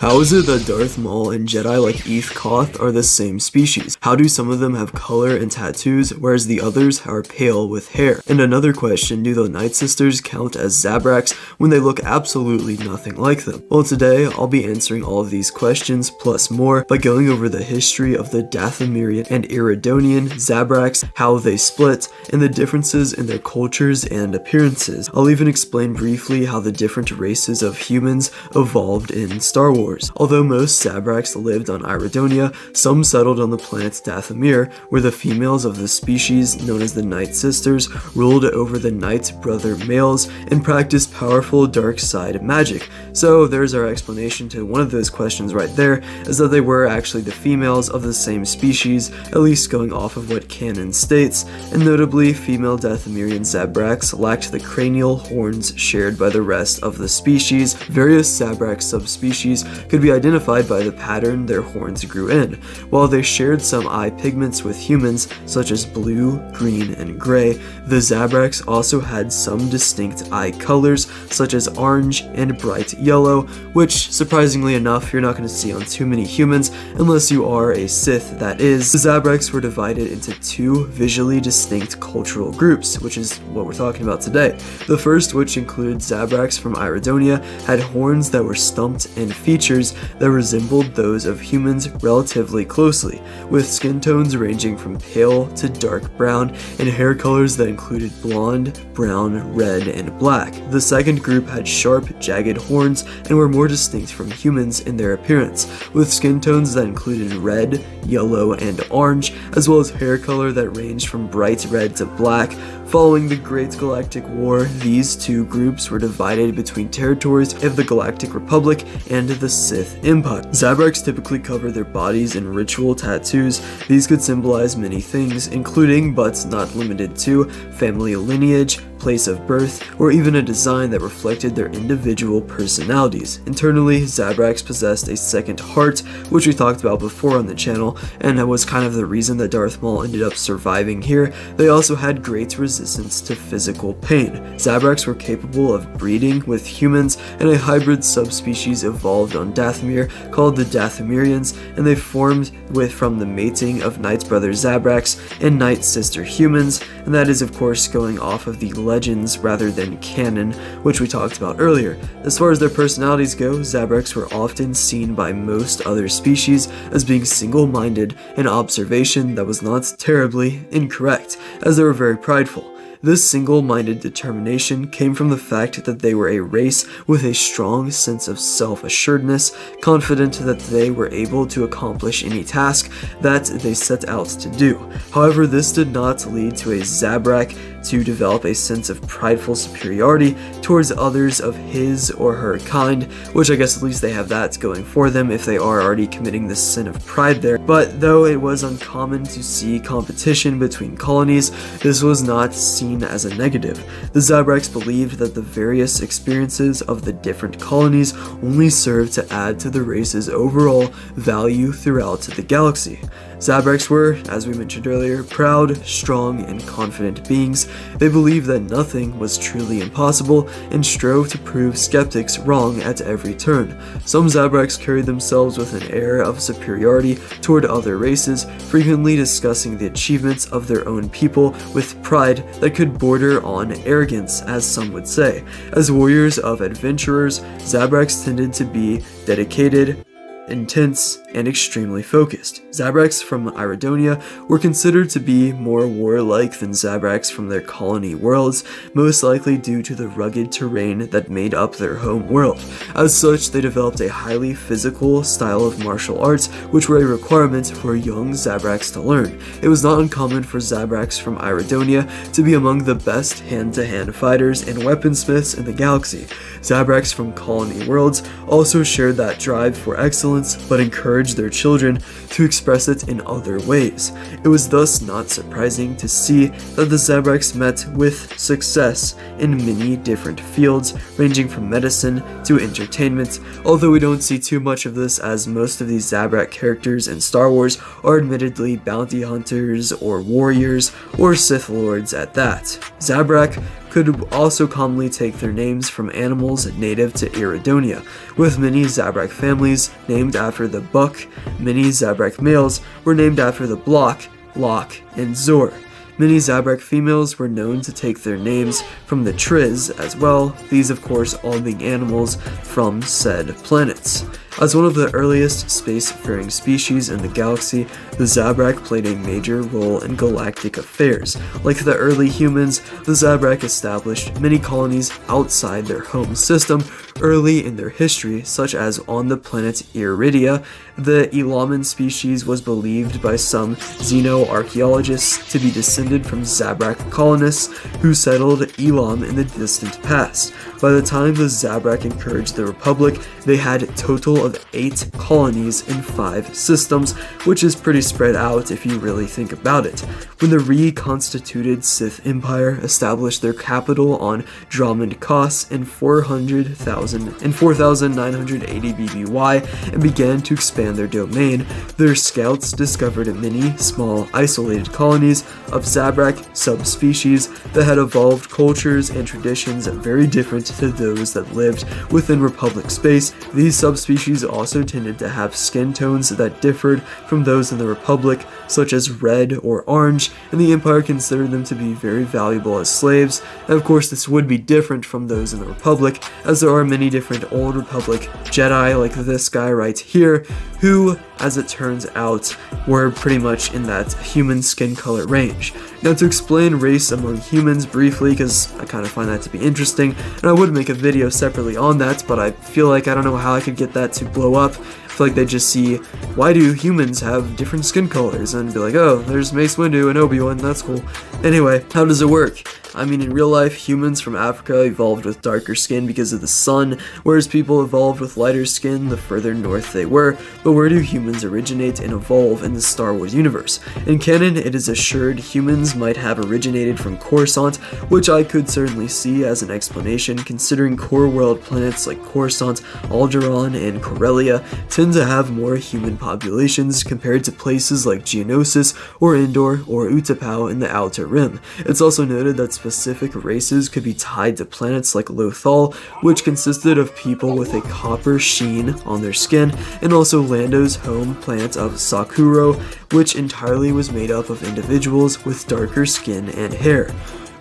How is it that Darth Maul and Jedi like Eth Koth are the same species? How do some of them have color and tattoos, whereas the others are pale with hair? And another question, do the Night Sisters count as Zabraks when they look absolutely nothing like them? Well, today I'll be answering all of these questions plus more by going over the history of the Dathomirian and Iridonian Zabraks, how they split, and the differences in their cultures and appearances. I'll even explain briefly how the different races of humans evolved in Star Wars. Although most Zabraks lived on Iridonia, some settled on the planet Dathomir, where the females of the species, known as the Night Sisters, ruled over the Night Brother males and practiced powerful dark side magic. So there's our explanation to one of those questions right there, is that they were actually the females of the same species, at least going off of what canon states, and notably female Dathomirian Zabraks lacked the cranial horns shared by the rest of the species. Various Zabrak subspecies could be identified by the pattern their horns grew in. While they shared some eye pigments with humans, such as blue, green, and gray, the Zabraks also had some distinct eye colors, such as orange and bright yellow, which, surprisingly enough, you're not going to see on too many humans, unless you are a Sith, that is. The Zabraks were divided into two visually distinct cultural groups, which is what we're talking about today. The first, which included Zabraks from Iridonia, had horns that were stumped and features that resembled those of humans relatively closely, with skin tones ranging from pale to dark brown and hair colors that included blonde, brown, red, and black. The second group had sharp, jagged horns and were more distinct from humans in their appearance, with skin tones that included red, yellow, and orange, as well as hair color that ranged from bright red to black. Following the Great Galactic War, these two groups were divided between territories of the Galactic Republic and the Sith Empire. Zabraks typically cover their bodies in ritual tattoos. These could symbolize many things, including, but not limited to, family lineage, place of birth, or even a design that reflected their individual personalities. Internally, Zabraks possessed a second heart, which we talked about before on the channel, and that was kind of the reason that Darth Maul ended up surviving here. They also had great resistance to physical pain. Zabraks were capable of breeding with humans, and a hybrid subspecies evolved on Dathomir called the Dathomirians, and they formed from the mating of Night Brother Zabraks and Night Sister humans, and that is of course going off of the legends rather than canon, which we talked about earlier. As far as their personalities go, Zabraks were often seen by most other species as being single-minded, an observation that was not terribly incorrect, as they were very prideful. This single-minded determination came from the fact that they were a race with a strong sense of self-assuredness, confident that they were able to accomplish any task that they set out to do. However, this did not lead to a Zabrak to develop a sense of prideful superiority towards others of his or her kind, which I guess at least they have that going for them if they are already committing the sin of pride there. But though it was uncommon to see competition between colonies, this was not seen as a negative. The Zabraks believed that the various experiences of the different colonies only served to add to the race's overall value throughout the galaxy. Zabraks were, as we mentioned earlier, proud, strong, and confident beings. They believed that nothing was truly impossible and strove to prove skeptics wrong at every turn. Some Zabraks carried themselves with an air of superiority toward other races, frequently discussing the achievements of their own people with pride that could border on arrogance, as some would say. As warriors of adventurers, Zabraks tended to be dedicated, intense, and extremely focused. Zabraks from Iridonia were considered to be more warlike than Zabraks from their colony worlds, most likely due to the rugged terrain that made up their home world. As such, they developed a highly physical style of martial arts, which were a requirement for young Zabraks to learn. It was not uncommon for Zabraks from Iridonia to be among the best hand-to-hand fighters and weaponsmiths in the galaxy. Zabraks from colony worlds also shared that drive for excellence, but encouraged their children to express it in other ways. It was thus not surprising to see that the Zabraks met with success in many different fields, ranging from medicine to entertainment, although we don't see too much of this, as most of these Zabrak characters in Star Wars are admittedly bounty hunters or warriors or Sith Lords at that. Zabrak could also commonly take their names from animals native to Iridonia, with many Zabrak families named after the buck. Many Zabrak males were named after the block, lock, and zor. Many Zabrak females were known to take their names from the Triz as well, these of course all being animals from said planets. As one of the earliest spacefaring species in the galaxy, the Zabrak played a major role in galactic affairs. Like the early humans, the Zabrak established many colonies outside their home system early in their history, such as on the planet Iridia. The Elaman species was believed by some xenoarchaeologists to be descended from Zabrak colonists who settled Elam in the distant past. By the time the Zabrak encouraged the Republic, they had a total of 8 colonies in 5 systems, which is pretty spread out if you really think about it. When the reconstituted Sith Empire established their capital on Drummond Kos in 4980 BBY and began to expand their domain, their scouts discovered many small isolated colonies of Zabrak subspecies that had evolved cultures and traditions very different to those that lived within Republic space. These subspecies also tended to have skin tones that differed from those in the Republic, such as red or orange, and the Empire considered them to be very valuable as slaves. And of course this would be different from those in the Republic, as there are many different Old Republic Jedi, like this guy right here, who, as it turns out, were pretty much in that human skin color range. Now, to explain race among humans briefly, because I kind of find that to be interesting, and I would make a video separately on that, but I feel like I don't know how I could get that to blow up. I feel like they just see, why do humans have different skin colors, and be like, oh, there's Mace Windu and Obi-Wan, that's cool. Anyway, how does it work? I mean, in real life, humans from Africa evolved with darker skin because of the sun, whereas people evolved with lighter skin the further north they were. But where do humans originate and evolve in the Star Wars universe? In canon, it is assured humans might have originated from Coruscant, which I could certainly see as an explanation, considering core world planets like Coruscant, Alderaan, and Corellia tend to have more human populations compared to places like Geonosis or Endor or Utapau in the Outer Rim. It's also noted that specific races could be tied to planets like Lothal, which consisted of people with a copper sheen on their skin, and also Lando's home planet of Sakuro, which entirely was made up of individuals with darker skin and hair.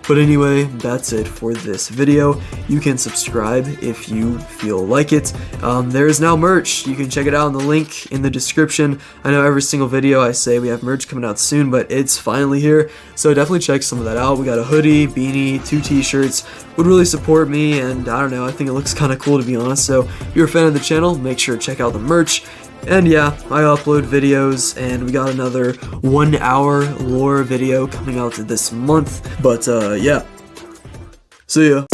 But anyway, that's it for this video. You can subscribe if you feel like it. There is now merch. You can check it out in the link in the description. I know every single video I say we have merch coming out soon, but it's finally here. So definitely check some of that out. We got a hoodie, beanie, 2 t-shirts. Would really support me, and I don't know, I think it looks kind of cool to be honest. So if you're a fan of the channel, make sure to check out the merch. And yeah, I upload videos, and we got another 1-hour lore video coming out this month. But yeah, see ya.